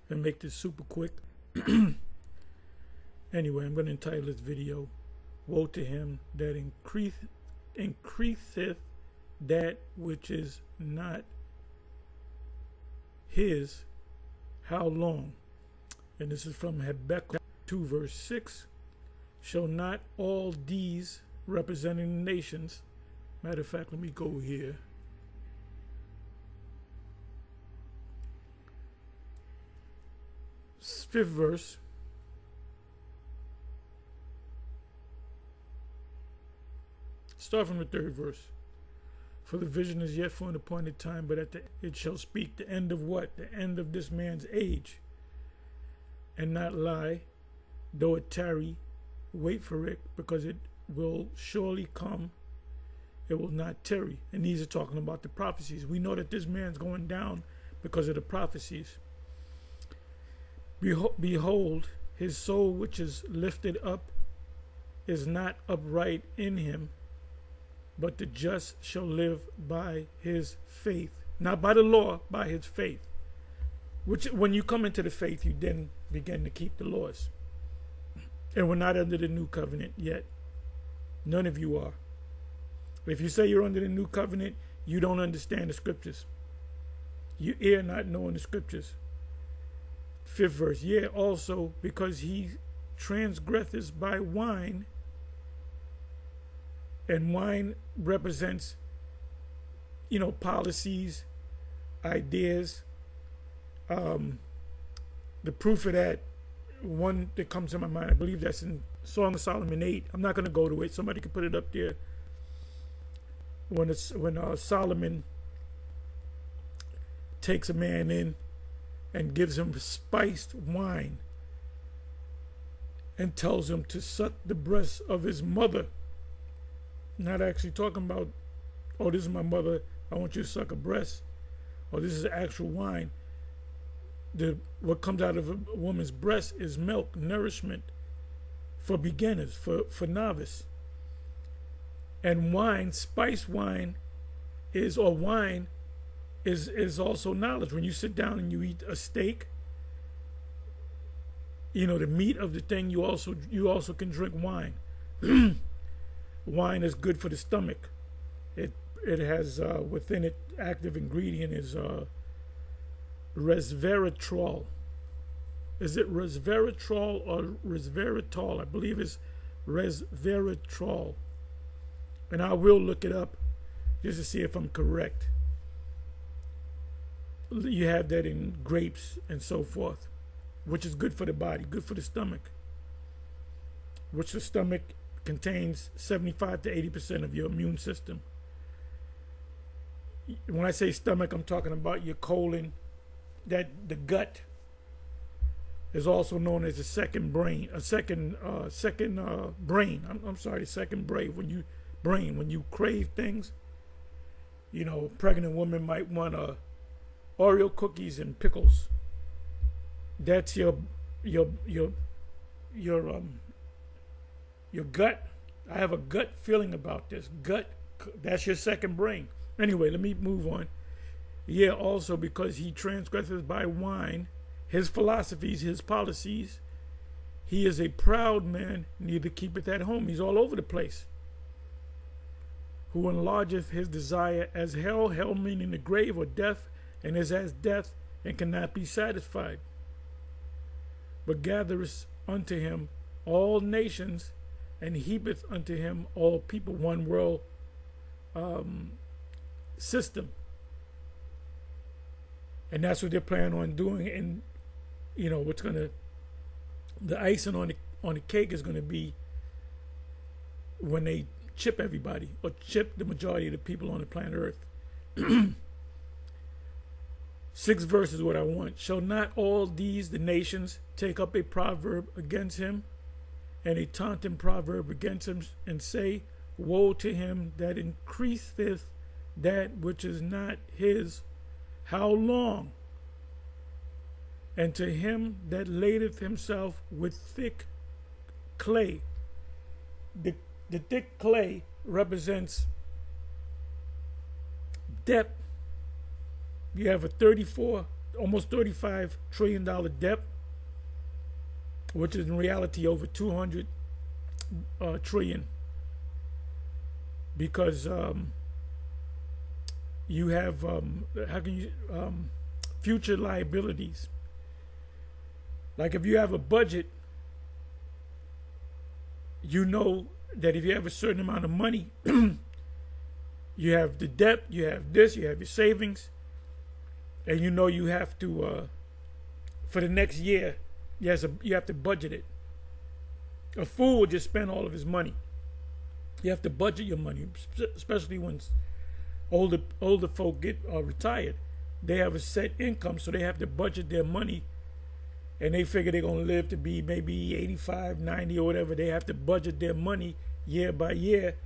and make this super quick. Anyway, I'm going to entitle this video, Woe to him that increaseth that which is not his, how long? And this is from Habakkuk 2 verse 6. Shall not all these representing the nations, matter of fact, let me go here. Fifth verse. Start from the third verse. For the vision is yet for an appointed time, but it shall speak the end of what? The end of this man's age, and not lie, though it tarry, wait for it, because it will surely come. It will not tarry. And these are talking about the prophecies. We know that this man's going down because of the prophecies. Behold, his soul which is lifted up is not upright in him, but the just shall live by his faith. Not by the law, by his faith. Which, when you come into the faith, you then begin to keep the laws. And we're not under the new covenant yet. None of you are. If you say you're under the new covenant, you don't understand the scriptures. You err not knowing the scriptures. Fifth verse. Yea, also because he transgresseth by wine, and wine represents, policies, ideas. The proof of that, one that comes to my mind, I believe that's in Song of Solomon 8. I'm not going to go to it. Somebody can put it up there. When Solomon takes a man in and gives him spiced wine and tells him to suck the breast of his mother. Not actually talking about, oh, this is my mother, I want you to suck a breast. Or this is actual wine. What comes out of a woman's breast is milk, nourishment for beginners, for novice. And wine, spiced wine, is also knowledge. When you sit down and you eat a steak, the meat of the thing, you also can drink wine. Wine is good for the stomach. It has within it active ingredient is resveratrol. Is it resveratrol or resveratrol? I believe it's resveratrol. And I will look it up just to see if I'm correct. You have that in grapes and so forth, which is good for the body, good for the stomach, which the stomach contains 75 to 80% of your immune system. When I say stomach, I'm talking about your colon. That the gut is also known as the second brain, the second brain. When you crave things, a pregnant woman might want Oreo cookies and pickles. That's your gut. I have a gut feeling about this. Gut, that's your second brain. Anyway, let me move on. Yeah, also because he transgresses by wine, his philosophies, his policies. He is a proud man, neither keepeth at home. He's all over the place. Who enlargeth his desire as hell, hell meaning the grave or death, and is as death, and cannot be satisfied. But gathereth unto him all nations, and heapeth unto him all people. One world system. And that's what they're planning on doing. And the icing on the cake is gonna be when they chip everybody, or chip the majority of the people on the planet Earth. 6 verse is what I want. Shall not all these the nations take up a proverb against him, and a taunting proverb against him, and say, Woe to him that increaseth that which is not his, how long? And to him that ladeth himself with thick clay. The thick clay represents depth. You have a 34 almost $35 trillion debt, which is in reality over 200 trillion, because you have how can you future liabilities. Like if you have a budget, you know that if you have a certain amount of money, you have the debt, you have this, you have your savings, and you know you have to for the next year, you have to budget it. A fool will just spend all of his money. You have to budget your money, especially when older folk get retired. They have a set income, so they have to budget their money, and they figure they're going to live to be maybe 85, 90 or whatever. They have to budget their money year by year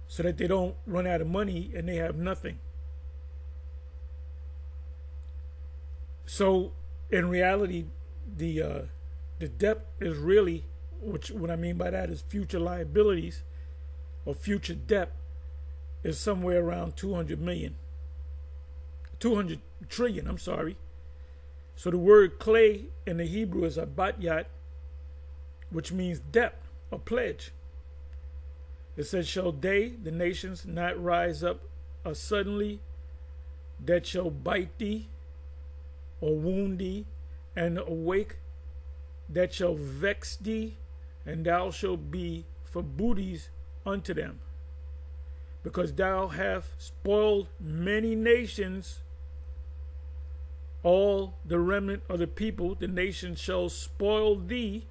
so that they don't run out of money and they have nothing. So in reality, the debt is really, what I mean by that is future liabilities or future debt is somewhere around 200 trillion, I'm sorry. So the word clay in the Hebrew is abatyat, which means debt, a pledge. It says, shall they, the nations, not rise up suddenly that shall bite thee or wound thee, and awake that shall vex thee, and thou shalt be for booties unto them. Because thou hast spoiled many nations, all the remnant of the people, the nations shall spoil thee,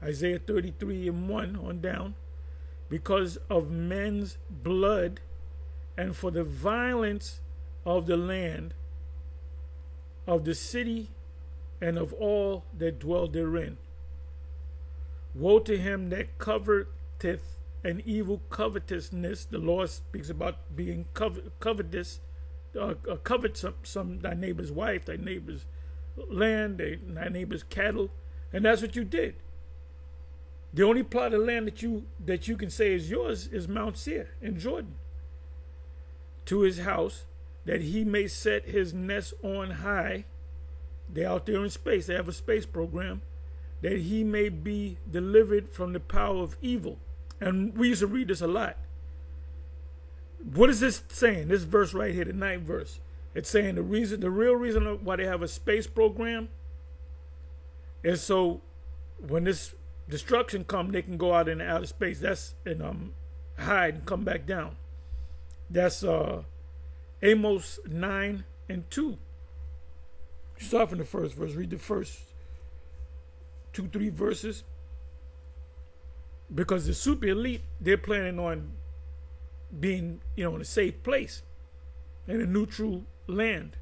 Isaiah 33:1 on down, because of men's blood, and for the violence of the land, of the city, and of all that dwell therein. Woe to him that coveteth an evil covetousness. The Lord speaks about being covetous, covet some thy neighbor's wife, thy neighbor's land, thy neighbor's cattle, and that's what you did. The only plot of land that you can say is yours is Mount Seir in Jordan. To his house, that he may set his nest on high. They're out there in space. They have a space program. That he may be delivered from the power of evil. And we used to read this a lot. What is this saying? This verse right here, the 9th verse. It's saying the real reason why they have a space program is so when this destruction comes, they can go out in outer space. That's and hide and come back down. That's Amos 9:2. Start from the first verse. Read the first 2-3 verses. Because the super elite, they're planning on being, in a safe place, in a neutral land.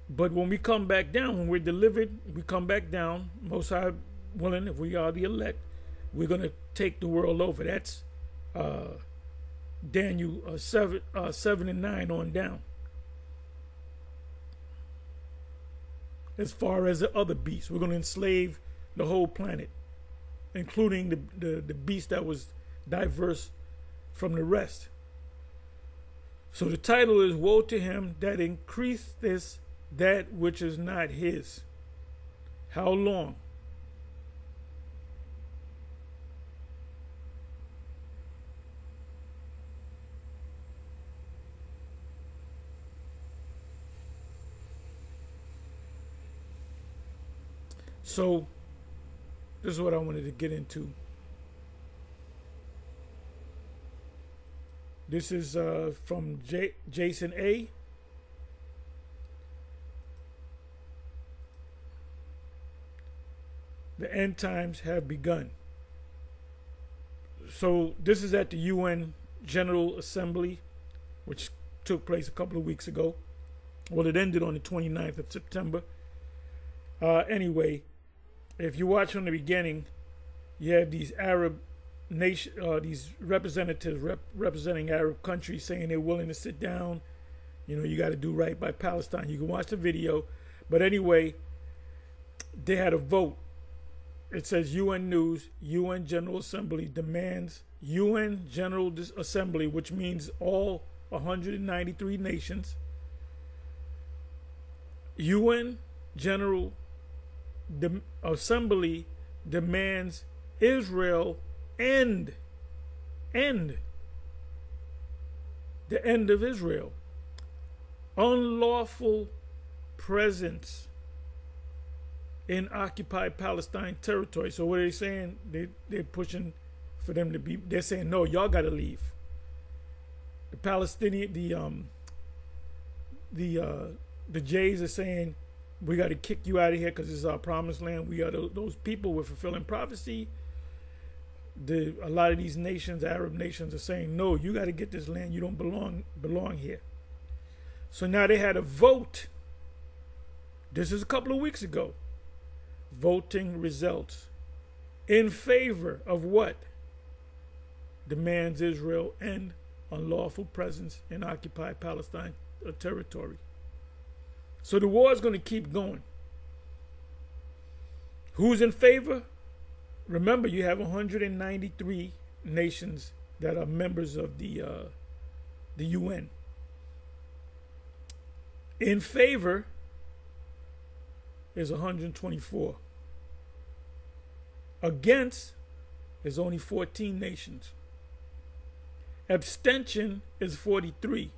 But when we come back down, when we're delivered, we come back down. Most High willing, if we are the elect, we're going to take the world over. That's Daniel 7:9 on down. As far as the other beasts, we're going to enslave the whole planet, including the beast that was diverse from the rest. So the title is, Woe to him that increaseth that which is not his. How long? So this is what I wanted to get into. This is from Jason A. The end times have begun. So this is at the UN General Assembly, which took place a couple of weeks ago. Well, it ended on the 29th of September. Anyway, if you watch from the beginning, you have these Arab nation, these representatives representing Arab countries saying they're willing to sit down. You got to do right by Palestine. You can watch the video. But anyway, they had a vote. It says UN News, UN General Assembly demands UN General Assembly, which means all 193 nations, UN General Assembly demands Israel end the end of Israel. Unlawful presence in occupied Palestine territory. So what are they saying? They're pushing for them to be. They're saying no, y'all got to leave. The Palestinian, the Jays are saying we got to kick you out of here because this is our promised land. We are those people. We're fulfilling prophecy. A lot of these nations, Arab nations, are saying no. You got to get this land. You don't belong here. So now they had a vote. This is a couple of weeks ago. Voting results in favor of what? Demands Israel end unlawful presence in occupied Palestine territory. So the war is going to keep going. Who's in favor? Remember, you have 193 nations that are members of the UN. In favor is 124. Against is only 14 nations. Abstention is 43.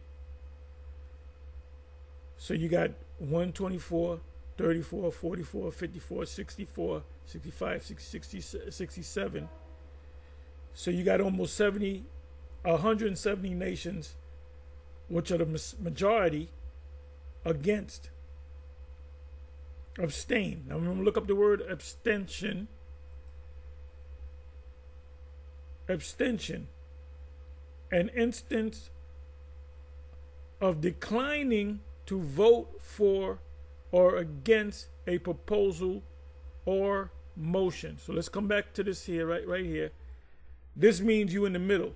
So you got 124, 34, 44, 54, 64, 65, 60, 67. So you got almost 170 nations, which are the majority, against. Abstain. Now I'm going to look up the word abstention. Abstention. An instance of declining to vote for or against a proposal or motion. So let's come back to this here, right here. This means you in the middle.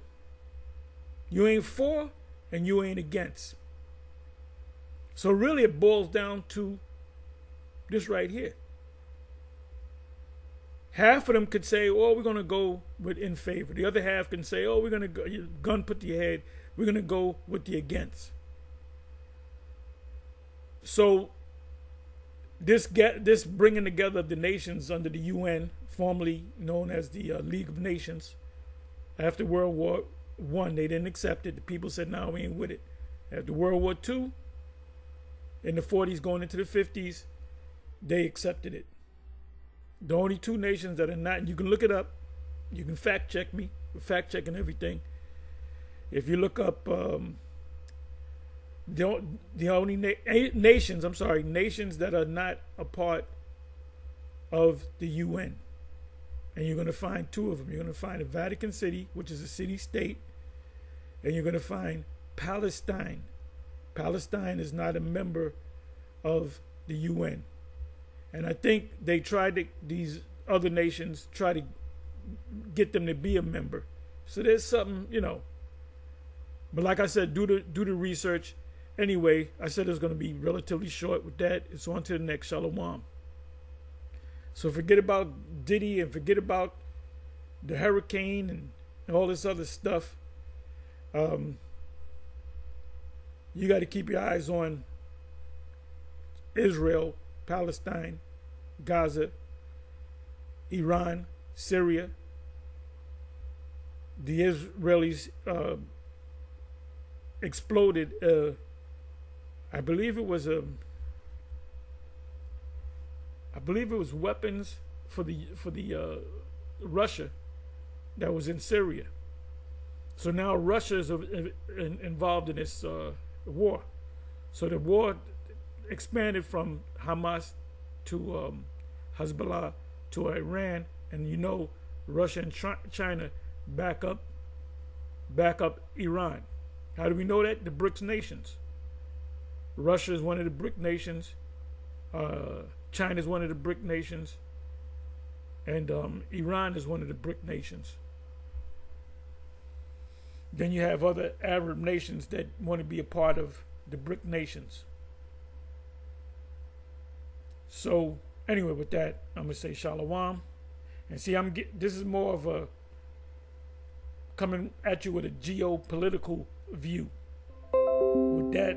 You ain't for and you ain't against. So really it boils down to this right here. Half of them could say, oh, we're going to go with in favor. The other half can say, oh, we're going to go, gun put to your head, we're going to go with the against. So this bringing together of the nations under the UN, formerly known as the League of Nations, after World War I, they didn't accept it. The people said, no, we ain't with it. After World War II, in the 40s going into the 50s, they accepted it. The only two nations that are not, and you can look it up, you can fact check me, we're fact checking everything. If you look up the only nations that are not a part of the UN, and you're going to find two of them. You're going to find the Vatican City, which is a city-state, and you're going to find Palestine. Palestine is not a member of the UN. And I think they these other nations try to get them to be a member. So there's something, But like I said, do the research. Anyway, I said it's going to be relatively short with that. It's on to the next. Shalom. So forget about Diddy and forget about the hurricane and all this other stuff. You got to keep your eyes on Israel, Palestine, Gaza, Iran, Syria. The Israelis exploded. I believe it was weapons for the Russia that was in Syria. So now Russia is involved in this war. So the war expanded from Hamas to Hezbollah to Iran, and Russia and China back up Iran. How do we know that? The BRICS nations. Russia is one of the BRIC nations. China is one of the BRIC nations. And Iran is one of the BRIC nations. Then you have other Arab nations that want to be a part of the BRIC nations. So anyway, with that, I'm gonna say shalom, and see, this is more of a coming at you with a geopolitical view. With that,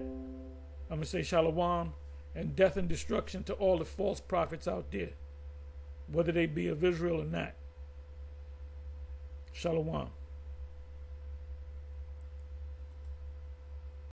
I'm gonna say shalom, and death and destruction to all the false prophets out there, whether they be of Israel or not. Shalom.